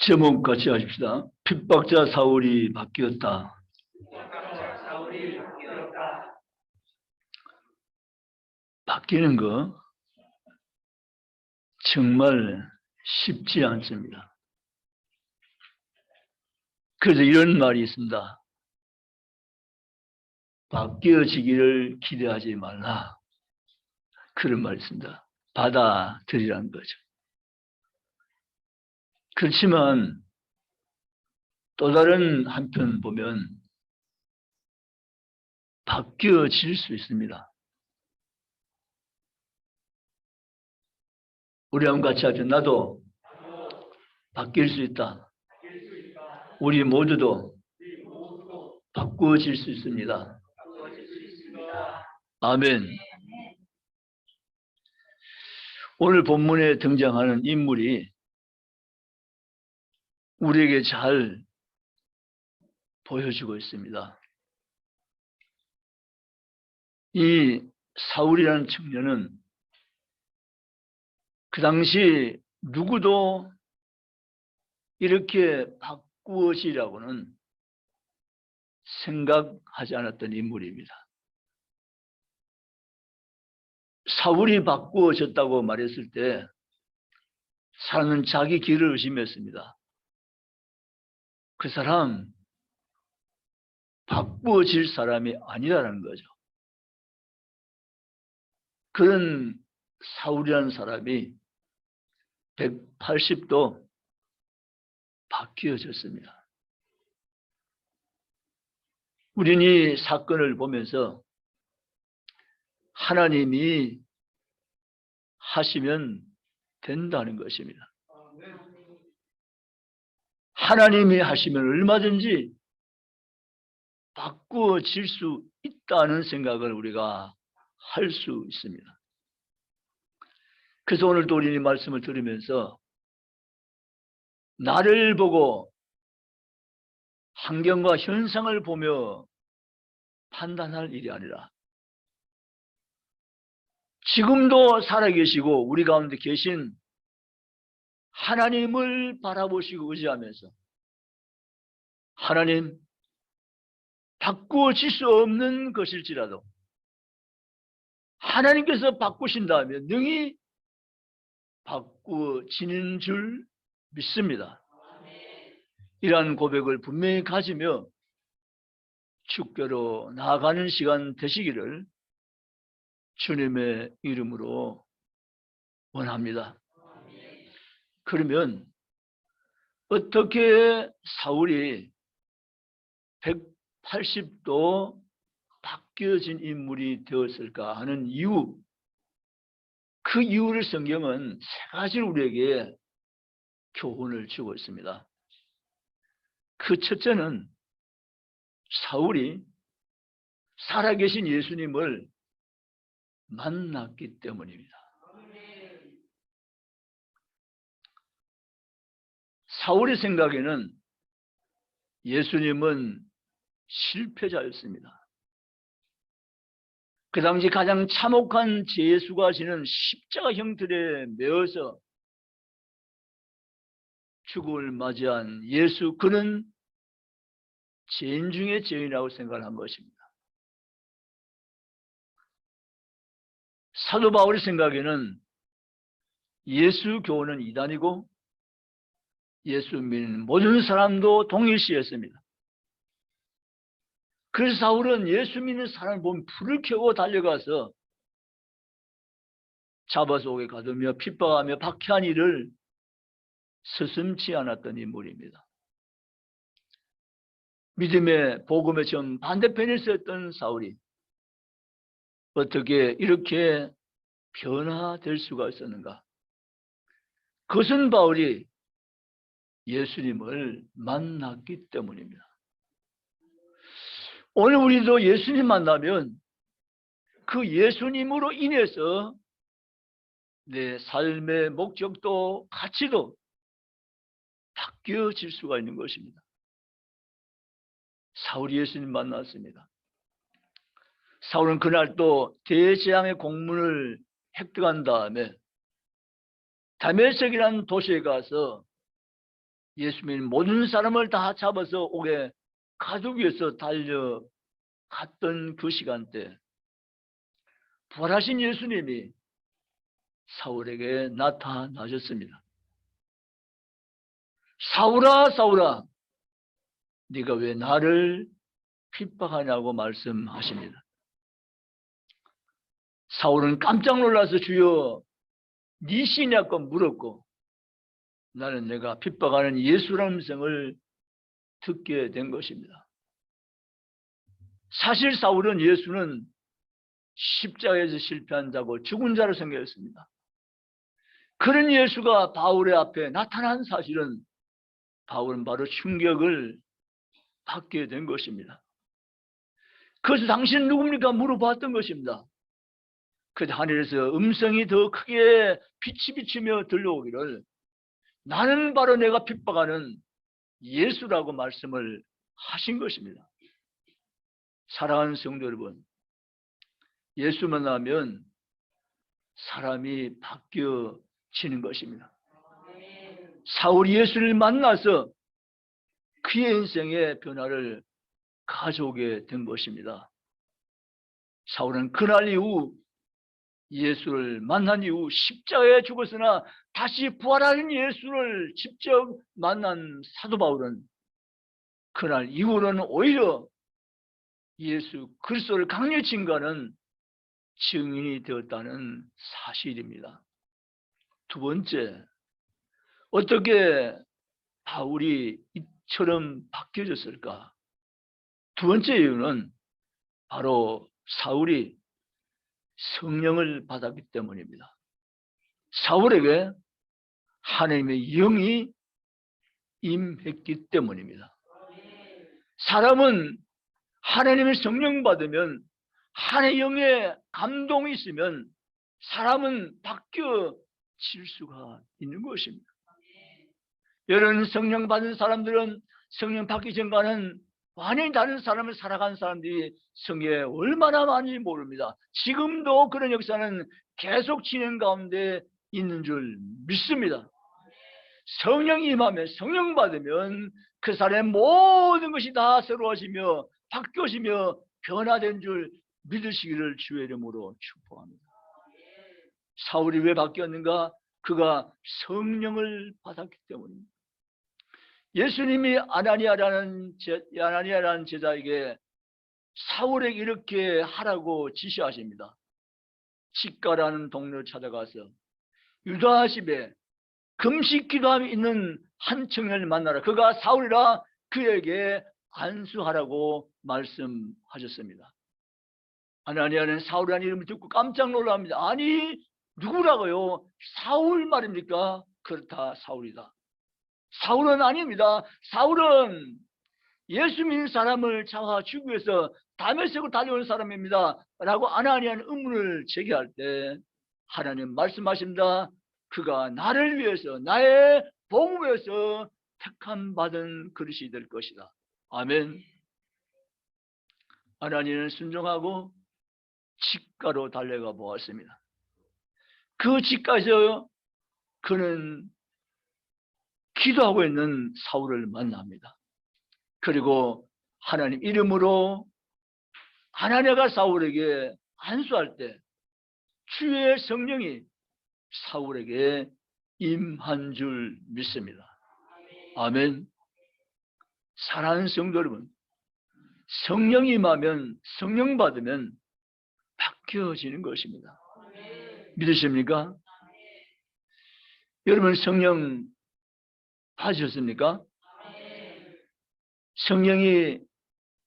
제목 같이 하십시다. 핍박자 사울이 바뀌었다. 바뀌는 거 정말 쉽지 않습니다. 그래서 이런 말이 있습니다. 바뀌어지기를 기대하지 말라. 그런 말이 있습니다. 받아들이라는 거죠. 그렇지만 또 다른 한편 보면 바뀌어질 수 있습니다. 우리 한번 같이 하죠. 나도 바뀔 수 있다. 우리 모두도 바꾸어질 수 있습니다. 아멘. 오늘 본문에 등장하는 인물이 우리에게 잘 보여주고 있습니다. 이 사울이라는 청년은 그 당시 누구도 이렇게 바꾸어지라고는 생각하지 않았던 인물입니다. 사울이 바꾸어졌다고 말했을 때 사람은 자기 길을 의심했습니다. 그 사람 바꾸어질 사람이 아니라는 거죠. 그런 사울이라는 사람이 180도 바뀌어졌습니다. 우리는 이 사건을 보면서 하나님이 하시면 된다는 것입니다. 하나님이 하시면 얼마든지 바꾸어질 수 있다는 생각을 우리가 할 수 있습니다. 그래서 오늘도 우리는 이 말씀을 들으면서 나를 보고 환경과 현상을 보며 판단할 일이 아니라 지금도 살아계시고 우리 가운데 계신 하나님을 바라보시고 의지하면서 하나님, 바꾸어질 수 없는 것일지라도 하나님께서 바꾸신다면 능히 바꾸어지는 줄 믿습니다. 이러한 고백을 분명히 가지며 축교로 나아가는 시간 되시기를 주님의 이름으로 원합니다. 그러면 어떻게 사울이 180도 바뀌어진 인물이 되었을까 하는 이유, 그 이유를 성경은 세 가지로 우리에게 교훈을 주고 있습니다. 그 첫째는 사울이 살아계신 예수님을 만났기 때문입니다. 사울의 생각에는 예수님은 실패자였습니다. 그 당시 가장 참혹한 죄수가 지는 십자가 형틀에 매어서 죽음을 맞이한 예수, 그는 죄인 중에 죄인이라고 생각을 한 것입니다. 사도 바울의 생각에는 예수 교훈은 이단이고 예수 믿는 모든 사람도 동일시했습니다. 그래서 사울은 예수 믿는 사람을 보면 불을 켜고 달려가서 잡아서 오게 가두며 핍박하며 박해한 일을 서슴지 않았던 인물입니다. 믿음의 복음의 정 반대편에 있었던 사울이 어떻게 이렇게 변화될 수가 있었는가? 그것은 바울이 예수님을 만났기 때문입니다. 오늘 우리도 예수님 만나면 그 예수님으로 인해서 내 삶의 목적도 가치도 바뀌어질 수가 있는 것입니다. 사울이 예수님 만났습니다. 사울은 그날 또 대재앙의 공문을 획득한 다음에 다메섹이라는 도시에 가서 예수 믿는 모든 사람을 다 잡아서 옥에 가두기 위해서 달려갔던 그 시간대, 부활하신 예수님이 사울에게 나타나셨습니다. 사울아, 사울아, 네가 왜 나를 핍박하냐고 말씀하십니다. 사울은 깜짝 놀라서 주여 네 신이냐고 물었고, 나는 내가 핍박하는 예수라는 음성을 듣게 된 것입니다. 사실 사울은 예수는 십자가에서 실패한 자고 죽은 자로 생각했습니다. 그런 예수가 바울의 앞에 나타난 사실은 바울은 바로 충격을 받게 된 것입니다. 그래서 당신 누굽니까? 물어봤던 것입니다. 그때 하늘에서 음성이 더 크게 빛이 비치며 들려오기를 나는 바로 내가 핍박하는 예수라고 말씀을 하신 것입니다. 사랑하는 성도 여러분, 예수 만나면 사람이 바뀌어지는 것입니다. 사울이 예수를 만나서 그의 인생의 변화를 가져오게 된 것입니다. 사울은 그날 이후 예수를 만난 이후 십자가에 죽었으나 다시 부활하신 예수를 직접 만난 사도 바울은 그날 이후로는 오히려 예수 그리스도를 강력히 증거하는 증인이 되었다는 사실입니다. 두 번째, 어떻게 바울이 이처럼 바뀌어졌을까? 두 번째 이유는 바로 사울이 성령을 받았기 때문입니다. 사울에게 하나님의 영이 임했기 때문입니다. 사람은 하나님의 성령 받으면 하나님의 영의 감동이 있으면 사람은 바뀌어질 수가 있는 것입니다. 여러분, 성령 받은 사람들은 성령 받기 전과는 완전히 다른 삶을 살아간 사람들이 성경에 얼마나 많이 모릅니다. 지금도 그런 역사는 계속 진행 가운데 있는 줄 믿습니다. 성령이 임하면, 성령 받으면 그 사람의 모든 것이 다 새로워지며 바뀌어지며 변화된 줄 믿으시기를 주의 이름으로 축복합니다. 사울이 왜 바뀌었는가? 그가 성령을 받았기 때문입니다. 예수님이 아나니아라는 제자에게 사울에게 이렇게 하라고 지시하십니다. 직가라는 동네를 찾아가서 유다 집에 금식 기도함이 있는 한 청년을 만나라. 그가 사울이라 그에게 안수하라고 말씀하셨습니다. 아나니아는 사울이라는 이름을 듣고 깜짝 놀랍니다. 아니, 누구라고요? 사울 말입니까? 그렇다, 사울이다. 사울은 아닙니다. 사울은 예수 믿는 사람을 잡아 죽이기 위해서 다메섹으로 달려온 사람입니다 라고 아나니아는 의문을 제기할 때 하나님 말씀하십니다. 그가 나를 위해서, 나의 복음을 위해서 택함 받은 그릇이 될 것이다. 아멘. 아나니아는 순종하고 직가로 달려가 보았습니다. 그 직가에서 그는 기도하고 있는 사울을 만납니다. 그리고 하나님 이름으로 아나니아가 사울에게 안수할 때 주의 성령이 사울에게 임한 줄 믿습니다. 아멘. 사랑하는 성도 여러분, 성령이 임하면, 성령 받으면 바뀌어지는 것입니다. 믿으십니까? 여러분 성령 받으셨습니까? 성령이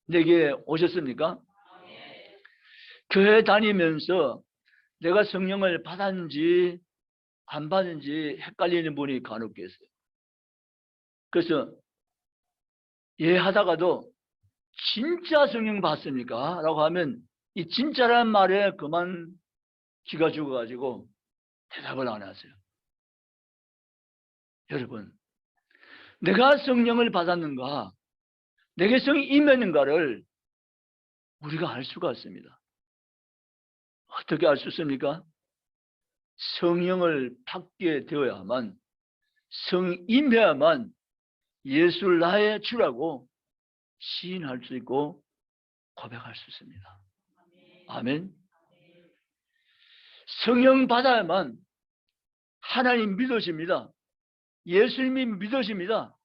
내게 오셨습니까? 교회 다니면서 내가 성령을 받았는지 안 받은지 헷갈리는 분이 간혹 계세요. 그래서 하다가도 진짜 성령 받습니까? 라고 하면 이 진짜라는 말에 그만 기가 죽어가지고 대답을 안 하세요. 여러분, 내가 성령을 받았는가, 내게 성이 임했는가를 우리가 알 수가 있습니다. 어떻게 알 수 있습니까? 성령을 받게 되어야만, 성임해야만 예수를 나의 주라고 시인할 수 있고 고백할 수 있습니다. 아멘. 성령 받아야만 하나님 믿어집니다. 예수님이 믿어집니다.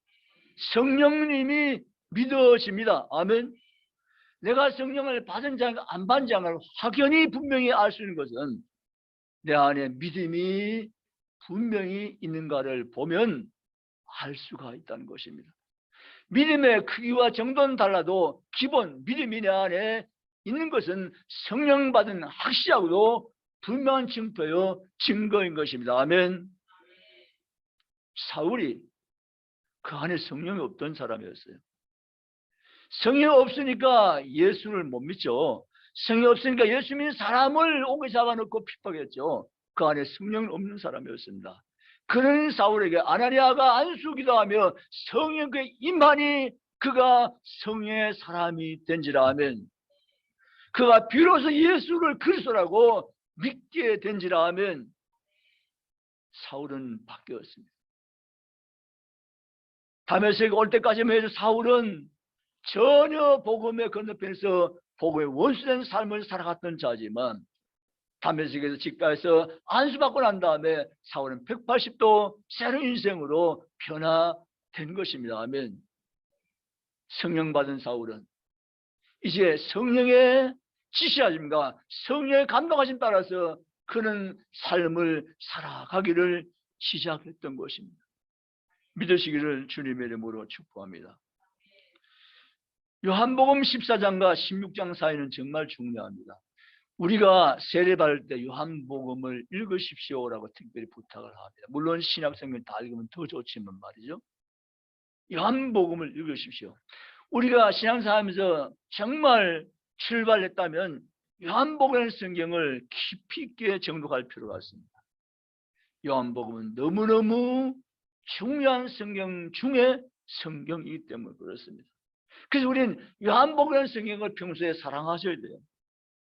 성령님이 믿어집니다. 아멘. 내가 성령을 받은 자가 안 받은 자가 확연히 분명히 알 수 있는 것은 내 안에 믿음이 분명히 있는가를 보면 알 수가 있다는 것입니다. 믿음의 크기와 정도는 달라도 기본 믿음이 내 안에 있는 것은 성령 받은 확실하고도 분명한 증거요 증거인 것입니다. 아멘. 사울이 그 안에 성령이 없던 사람이었어요. 성령이 없으니까 예수를 못 믿죠. 성령이 없으니까 예수 믿는 사람을 옥에 잡아놓고 핍박했죠. 그 안에 성령이 없는 사람이었습니다. 그런 사울에게 아나니아가 안수기도하며 성령의 임하니 그가 성령의 사람이 된지라 하면, 그가 비로소 예수를 그리스도라고 믿게 된지라 하면 사울은 바뀌었습니다. 다메섹에 올 때까지만 해도 사울은 전혀 복음의 건너편에서 복음의 원수된 삶을 살아갔던 자지만 다메섹에서 직가해서 안수받고 난 다음에 사울은 180도 새로운 인생으로 변화된 것입니다. 아멘. 성령 받은 사울은 이제 성령의 지시하심과 성령의 감동하심 따라서 그는 삶을 살아가기를 시작했던 것입니다. 믿으시기를 주님의 이름으로 축복합니다. 요한복음 14장과 16장 사이는 정말 중요합니다. 우리가 세례받을 때 요한복음을 읽으십시오라고 특별히 부탁을 합니다. 물론 신약성경 다 읽으면 더 좋지만 말이죠. 요한복음을 읽으십시오. 우리가 신앙생활하면서 정말 출발했다면 요한복음의 성경을 깊이 있게 정독할 필요가 있습니다. 요한복음은 너무너무 중요한 성경 중에 성경이기 때문에 그렇습니다. 그래서 우리는 요한복음의 성경을 평소에 사랑하셔야 돼요.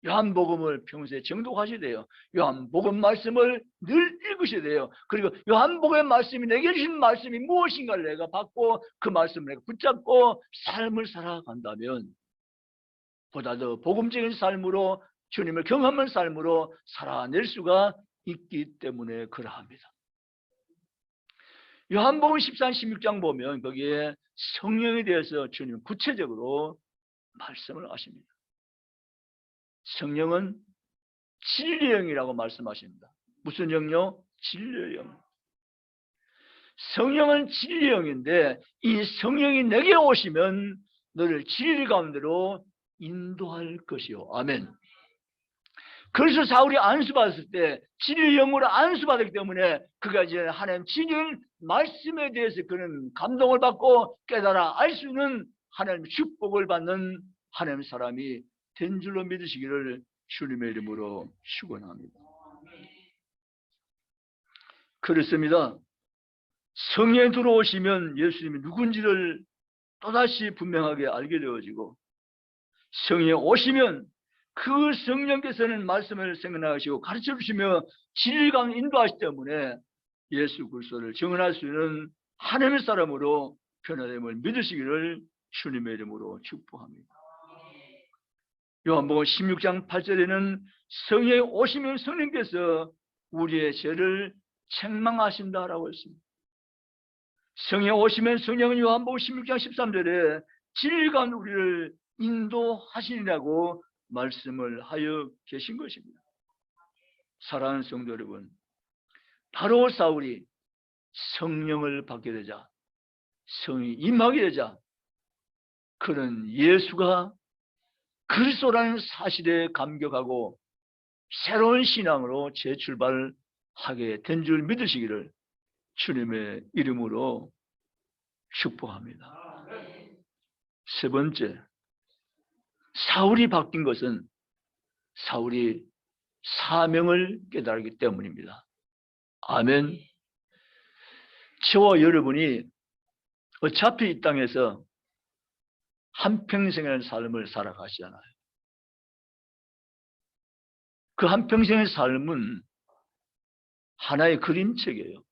요한복음을 평소에 정독하셔야 돼요. 요한복음 말씀을 늘 읽으셔야 돼요. 그리고 요한복음의 말씀이 내게 주신 말씀이 무엇인가를 내가 받고 그 말씀을 내가 붙잡고 삶을 살아간다면 보다 더 복음적인 삶으로 주님을 경험하는 삶으로 살아낼 수가 있기 때문에 그러합니다. 요한복음 14장 16장 보면 거기에 성령에 대해서 주님은 구체적으로 말씀을 하십니다. 성령은 진리의 영이라고 말씀하십니다. 무슨 영요? 진리의 영. 성령은 진리의 영인데 이 성령이 내게 오시면 너를 진리 가운데로 인도할 것이요. 아멘. 그래서 사울이 안수받았을 때 진리의 영으로 안수받았기 때문에 그가 이제 하나님 진리의 말씀에 대해서 그는 감동을 받고 깨달아 알 수 있는 하나님의 축복을 받는 하나님의 사람이 된 줄로 믿으시기를 주님의 이름으로 축원합니다. 그렇습니다. 성령에 들어오시면 예수님이 누군지를 또다시 분명하게 알게 되어지고 성령에 오시면 그 성령께서는 말씀을 생각하시고 가르쳐 주시며 진리감 인도하시기 때문에 예수 그리스도를 증언할 수 있는 하나님의 사람으로 변화됨을 믿으시기를 주님의 이름으로 축복합니다. 요한복음 16장 8절에는 성령에 오시면 성령께서 우리의 죄를 책망하신다라고 했습니다. 성령에 오시면 성령은 요한복음 16장 13절에 진리가 우리를 인도하시리라고 말씀을 하여 계신 것입니다. 사랑하는 성도 여러분, 바로 사울이 성령을 받게 되자, 성령이 임하게 되자 그는 예수가 그리스도라는 사실에 감격하고 새로운 신앙으로 재출발하게 된 줄 믿으시기를 주님의 이름으로 축복합니다. 세 번째, 사울이 바뀐 것은 사울이 사명을 깨달았기 때문입니다. 아멘. 저와 여러분이 어차피 이 땅에서 한평생의 삶을 살아가시잖아요. 그 한평생의 삶은 하나의 그림책이에요.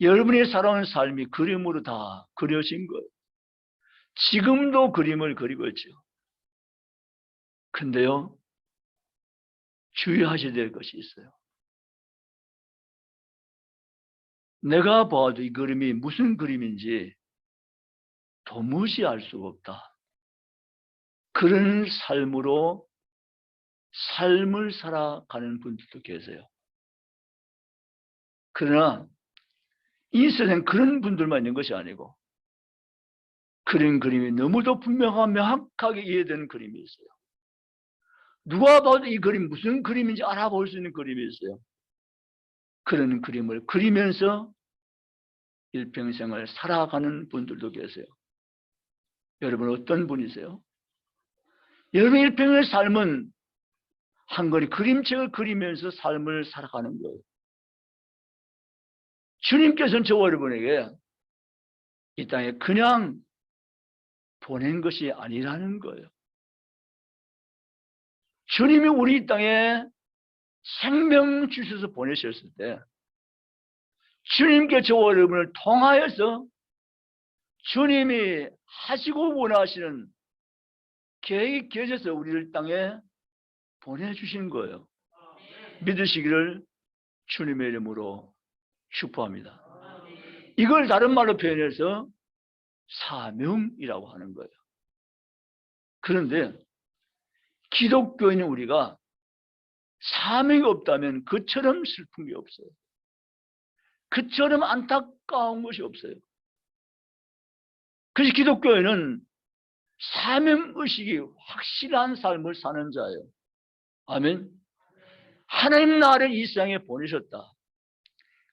여러분이 살아온 삶이 그림으로 다 그려진 거예요. 지금도 그림을 그리고 있죠. 근데요, 주의하셔야 될 것이 있어요. 내가 봐도 이 그림이 무슨 그림인지 도무지 알 수가 없다. 그런 삶으로 삶을 살아가는 분들도 계세요. 그러나 이 세상 그런 분들만 있는 것이 아니고 그런 그림이 너무도 분명하고 명확하게 이해되는 그림이 있어요. 누가 봐도 이 그림 무슨 그림인지 알아볼 수 있는 그림이 있어요. 그런 그림을 그리면서 일평생을 살아가는 분들도 계세요. 여러분 어떤 분이세요? 여러분 일평생의 삶은 한 권의 그림책을 그리면서 삶을 살아가는 거예요. 주님께서는 저와 여러분에게 이 땅에 그냥 보낸 것이 아니라는 거예요. 주님이 우리 이 땅에 생명 주셔서 보내셨을 때 주님께 저와 여러분을 통하여서 주님이 하시고 원하시는 계획이 켜져서 우리를 땅에 보내주신 거예요. 믿으시기를 주님의 이름으로 축복합니다. 이걸 다른 말로 표현해서 사명이라고 하는 거예요. 그런데 기독교인 우리가 사명이 없다면 그처럼 슬픈 게 없어요. 그처럼 안타까운 것이 없어요. 그래서 기독교인은 사명의식이 확실한 삶을 사는 자예요. 아멘. 하나님 나를 이 세상에 보내셨다.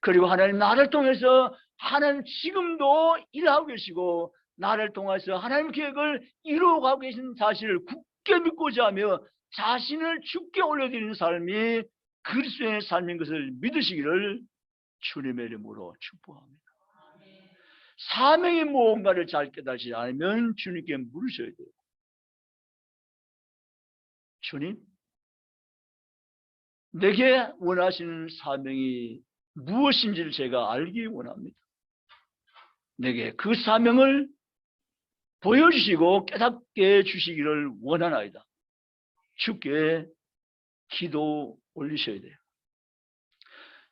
그리고 하나님 나를 통해서 하나님 지금도 일하고 계시고 나를 통해서 하나님 계획을 이루어가고 계신 사실을 굳게 믿고자 하며 자신을 죽게 올려드리는 삶이 그리스도의 삶인 것을 믿으시기를 주님의 이름으로 축복합니다. 사명이 무언가를 잘 깨닫지 않으면 주님께 물으셔야 돼요. 주님, 내게 원하시는 사명이 무엇인지를 제가 알기 원합니다. 내게 그 사명을 보여주시고 깨닫게 해주시기를 원하나이다. 주께 기도 올리셔야 돼요.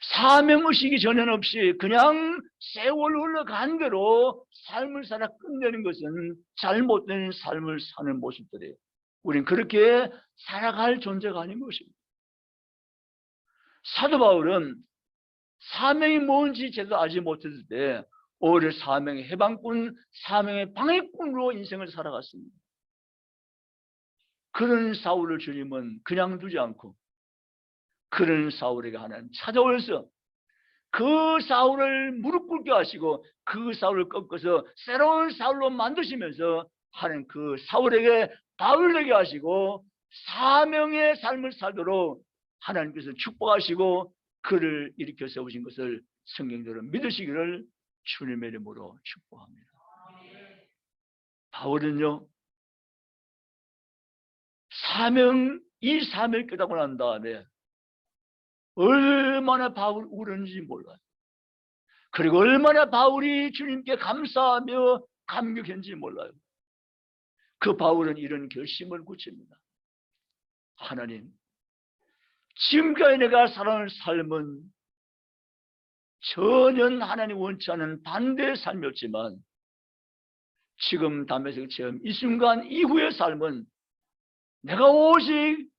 사명의식이 전혀 없이 그냥 세월 흘러간 대로 삶을 살아 끝내는 것은 잘못된 삶을 사는 모습들이에요. 우린 그렇게 살아갈 존재가 아닌 것입니다. 사도 바울은 사명이 뭔지 제대로 알지 못했을 때 오히려 사명의 해방꾼, 사명의 방해꾼으로 인생을 살아갔습니다. 그런 사울을 주님은 그냥 두지 않고 그런 사울에게 하나님 찾아오셔서 그 사울을 무릎 꿇게 하시고 그 사울을 꺾어서 새로운 사울로 만드시면서 하는 그 사울에게 바울 되게 하시고 사명의 삶을 살도록 하나님께서 축복하시고 그를 일으켜 세우신 것을 성경대로 믿으시기를 주님의 이름으로 축복합니다. 바울은요, 이 사명을 깨닫고 난 다음에 얼마나 바울 울었는지 몰라요. 그리고 얼마나 바울이 주님께 감사하며 감격했는지 몰라요. 그 바울은 이런 결심을 굳힙니다. 하나님, 지금까지 내가 살아온 삶은 전혀 하나님 원치 않은 반대의 삶이었지만 지금 담에색처럼 이 순간 이후의 삶은 내가 오직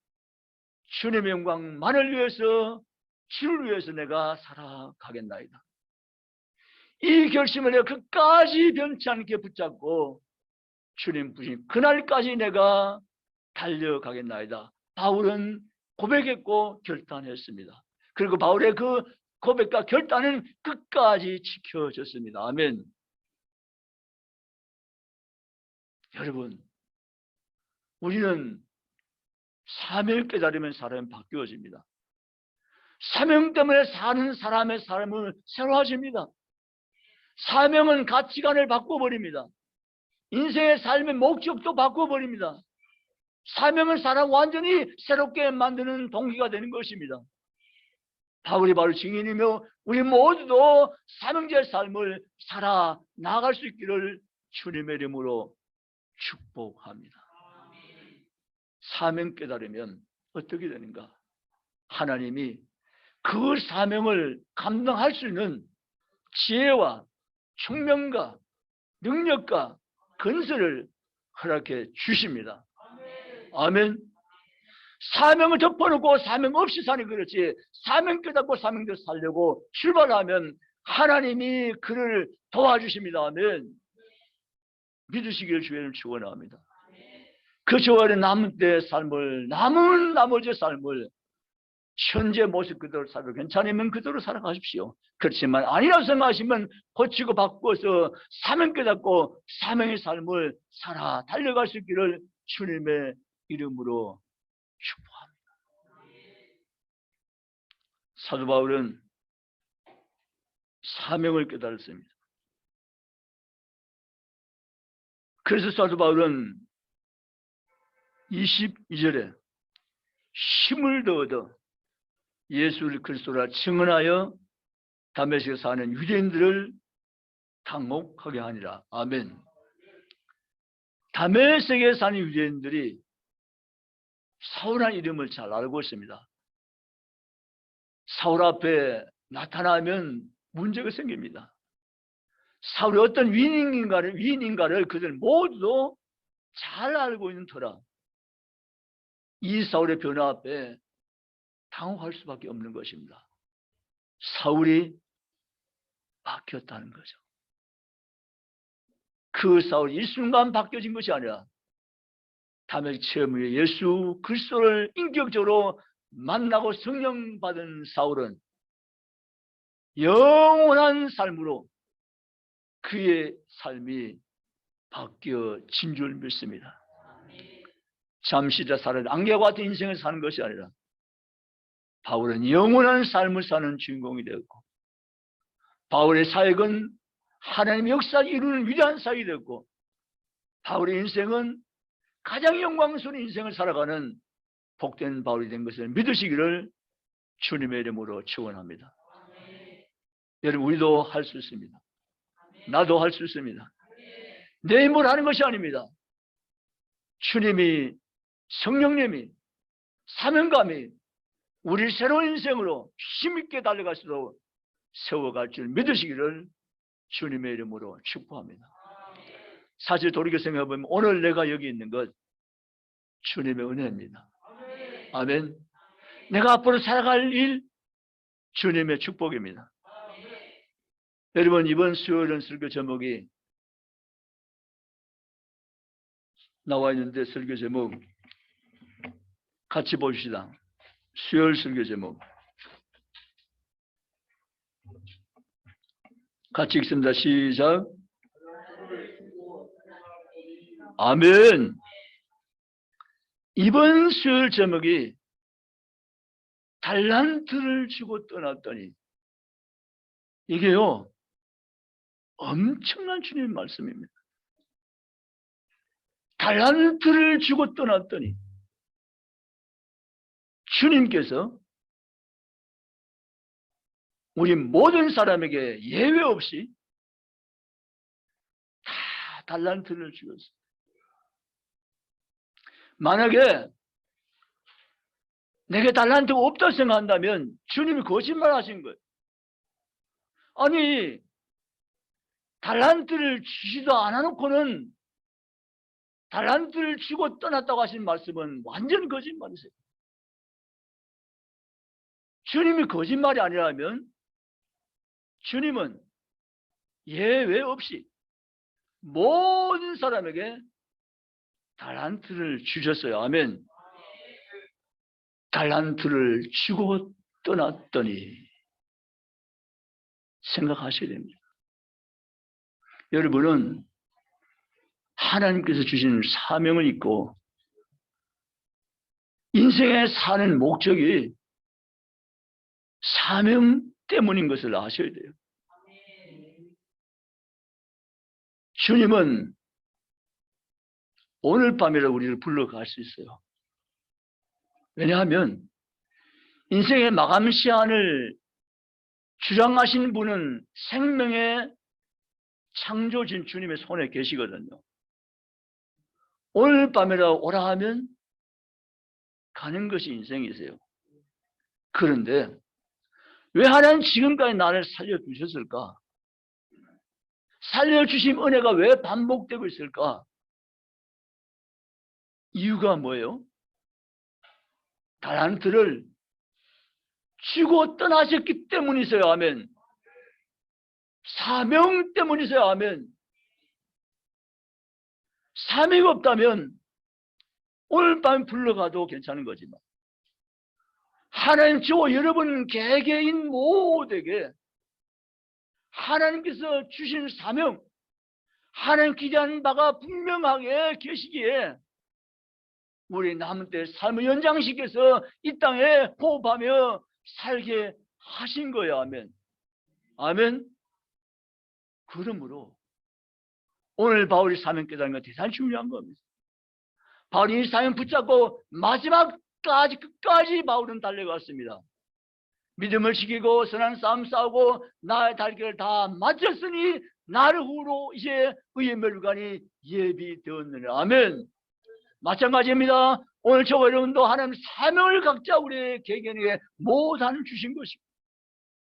주님의 영광만을 위해서 주를 위해서 내가 살아가겠나이다. 이 결심을 내가 끝까지 변치 않게 붙잡고 주님 부신 그날까지 내가 달려가겠나이다. 바울은 고백했고 결단했습니다. 그리고 바울의 그 고백과 결단은 끝까지 지켜졌습니다. 아멘. 여러분, 우리는 사명을 깨달으면 사람이 바뀌어집니다. 사명 때문에 사는 사람의 삶을 새로워집니다. 사명은 가치관을 바꿔버립니다. 인생의 삶의 목적도 바꿔버립니다. 사명은 사람 완전히 새롭게 만드는 동기가 되는 것입니다. 바울이 바로 증인이며 우리 모두도 사명자의 삶을 살아 나갈 수 있기를 주님의 이름으로 축복합니다. 사명 깨달으면 어떻게 되는가? 하나님이 그 사명을 감당할 수 있는 지혜와 총명과 능력과 건설을 허락해 주십니다. 아멘. 사명을 덮어놓고 사명 없이 사는 그렇지, 사명 깨닫고 사명대로 살려고 출발하면 하나님이 그를 도와주십니다. 아멘. 믿으시기를 주의를 축원합니다. 그 저와의 남은 때의 삶을, 남은 나머지 삶을 현재 모습 그대로 살아도 괜찮으면 그대로 살아가십시오. 그렇지만 아니라고 생각하시면 고치고 바꾸어서 사명 깨닫고 사명의 삶을 살아 달려갈 수 있기를 주님의 이름으로 축복합니다. 사도 바울은 사명을 깨달았습니다. 그래서 사도 바울은 22절에 힘을 더 얻어 예수를 그리스도라 증언하여 다메섹에 사는 유대인들을 당혹하게 하니라. 아멘. 다메섹에 사는 유대인들이 사울이라는 이름을 잘 알고 있습니다. 사울 앞에 나타나면 문제가 생깁니다. 사울이 어떤 위인인가를 그들 모두도 잘 알고 있는 터라 이 사울의 변화 앞에 당혹할 수밖에 없는 것입니다. 사울이 바뀌었다는 거죠. 그 사울이 일순간 바뀌어진 것이 아니라 다메섹 체험 후에 예수 그리스도를 인격적으로 만나고 성령 받은 사울은 영원한 삶으로 그의 삶이 바뀌어진 줄 믿습니다. 잠시 살아는 안개와 같은 인생을 사는 것이 아니라 바울은 영원한 삶을 사는 주인공이 되었고, 바울의 사역은 하나님의 역사를 이루는 위대한 사역이 되었고, 바울의 인생은 가장 영광스러운 인생을 살아가는 복된 바울이 된 것을 믿으시기를 주님의 이름으로 축원합니다. 여러분, 우리도 할 수 있습니다. 나도 할 수 있습니다. 내 힘으로 하는 것이 아닙니다. 주님이, 성령님이, 사명감이 우리 새로운 인생으로 힘있게 달려갈 수 있도록 세워갈 줄 믿으시기를 주님의 이름으로 축복합니다. 사실 돌이켜 생각해보면 오늘 내가 여기 있는 것 주님의 은혜입니다. 아멘. 내가 앞으로 살아갈 일 주님의 축복입니다. 여러분, 이번 수요일은 설교 제목이 나와 있는데, 설교 제목 같이 봅시다. 수요일 설교 제목 같이 읽습니다. 시작. 아멘. 이번 수요일 제목이 달란트를 주고 떠났더니, 이게요 엄청난 주님의 말씀입니다. 달란트를 주고 떠났더니 주님께서 우리 모든 사람에게 예외 없이 다 달란트를 주었어요. 만약에 내게 달란트가 없다고 생각한다면 주님이 거짓말 하신 거예요. 아니, 달란트를 주지도 않아놓고는 달란트를 주고 떠났다고 하신 말씀은 완전 거짓말이세요. 주님이 거짓말이 아니라면 주님은 예외 없이 모든 사람에게 달란트를 주셨어요. 아멘. 달란트를 주고 떠났더니 생각하셔야 됩니다. 여러분은 하나님께서 주신 사명을 잊고 인생에 사는 목적이 사명 때문인 것을 아셔야 돼요. 주님은 오늘 밤이라도 우리를 불러갈 수 있어요. 왜냐하면 인생의 마감 시한을 주장하신 분은 생명의 창조진 주님의 손에 계시거든요. 오늘 밤이라도 오라 하면 가는 것이 인생이세요. 그런데 왜 하나님 지금까지 나를 살려주셨을까? 살려주신 은혜가 왜 반복되고 있을까? 이유가 뭐예요? 달란트를 주고 떠나셨기 때문이세요. 아멘. 사명 때문이세요. 아멘. 사명이 없다면 오늘 밤 불러가도 괜찮은 거지만 하나님 저와 여러분 개개인 모두에게 하나님께서 주신 사명, 하나님 기대하는 바가 분명하게 계시기에 우리 남은 때 삶의 연장시켜서 이 땅에 호흡하며 살게 하신 거예요. 아멘. 아멘. 그러므로 오늘 바울이 사명 깨달은 건 대단히 중요한 겁니다. 바울이 이 사명 붙잡고 마지막까지 끝까지 바울은 달려갔습니다. 믿음을 지키고 선한 싸움 싸우고 나의 달 길을 다 마쳤으니 나를 후로 이제 의의 멸관이 예비되었느니라. 아멘. 마찬가지입니다. 오늘 저와 여러분도 하나님 사명을 각자 우리의 개개인에게 모두 하나님 주신 것입니다.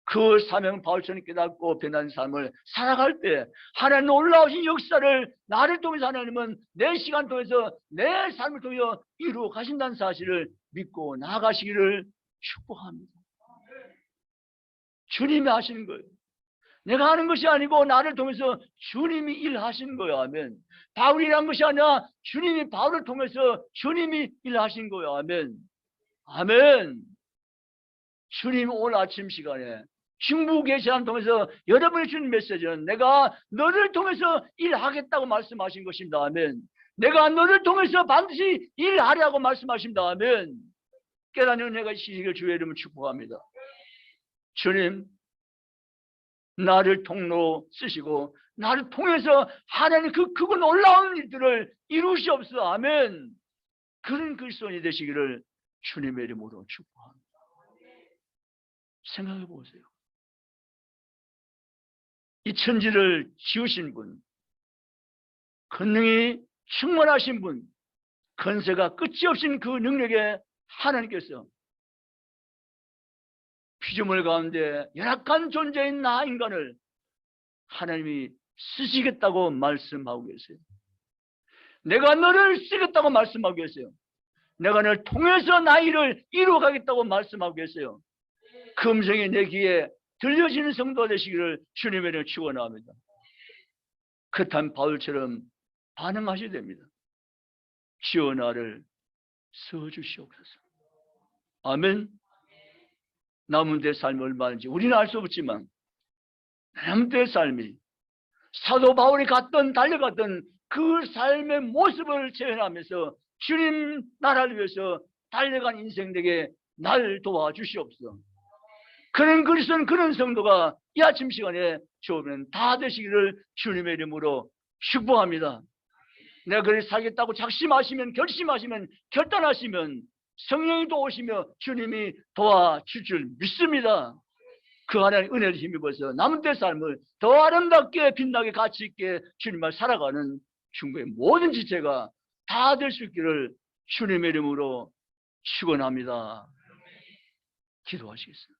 그 사명을 바울처럼 깨닫고 변한 삶을 살아갈 때 하나님 놀라우신 역사를 나를 통해서 하나님은 내 시간 통해서 내 삶을 통해 이루어 가신다는 사실을 믿고 나아가시기를 축복합니다. 주님이 하시는 거예요. 내가 하는 것이 아니고 나를 통해서 주님이 일하시는 거예요. 아멘. 바울이 일한 것이 아니라 주님이 바울을 통해서 주님이 일하신 거예요. 아멘. 아멘. 주님 오늘 아침 시간에 중부 계시를 통해서 여러분이 주는 메시지는 내가 너를 통해서 일하겠다고 말씀하신 것입니다. 아멘. 내가 너를 통해서 반드시 일하려고 말씀하십니다. 아멘. 깨닫는 은혜가 있으시길 주의 이름을 축복합니다. 주님, 나를 통로로 쓰시고 나를 통해서 하나님 그거 놀라운 일들을 이루시옵소서. 아멘. 그런 그리스도인이 되시기를 주님의 이름으로 축복합니다. 생각해 보세요. 이 천지를 지으신 분, 권능이 충만하신 분, 건세가 끝이 없인 그 능력에 하나님께서 피조물 가운데 열악한 존재인 나 인간을 하나님이 쓰시겠다고 말씀하고 계세요. 내가 너를 쓰겠다고 말씀하고 계세요. 내가 너를 통해서 나 일을 이루어가겠다고 말씀하고 계세요. 그 음성이 내 귀에 들려지는 성도가 되시기를 주님의 이름으로 축원합니다. 그렇다면 바울처럼 반응하셔야 됩니다. 주여 나를 써주시옵소서. 아멘. 남은 내 삶이 얼마인지 우리는 알 수 없지만 남은 내 삶이 사도 바울이 달려갔던 그 삶의 모습을 재현하면서 주님 나라를 위해서 달려간 인생 되게 날 도와주시옵소서. 그런 그리스도는 그런 성도가 이 아침 시간에 주오면 다 되시기를 주님의 이름으로 축복합니다. 내가 그를 살겠다고 작심하시면 결심하시면 결단하시면 성령이 도우시며 주님이 도와줄 줄 믿습니다. 그 하나님 은혜를 힘입어서 남은 때 삶을 더 아름답게 빛나게 가치 있게 주님을 살아가는 중국의 모든 지체가 다 될 수 있기를 주님의 이름으로 축원합니다. 기도하시겠습니다.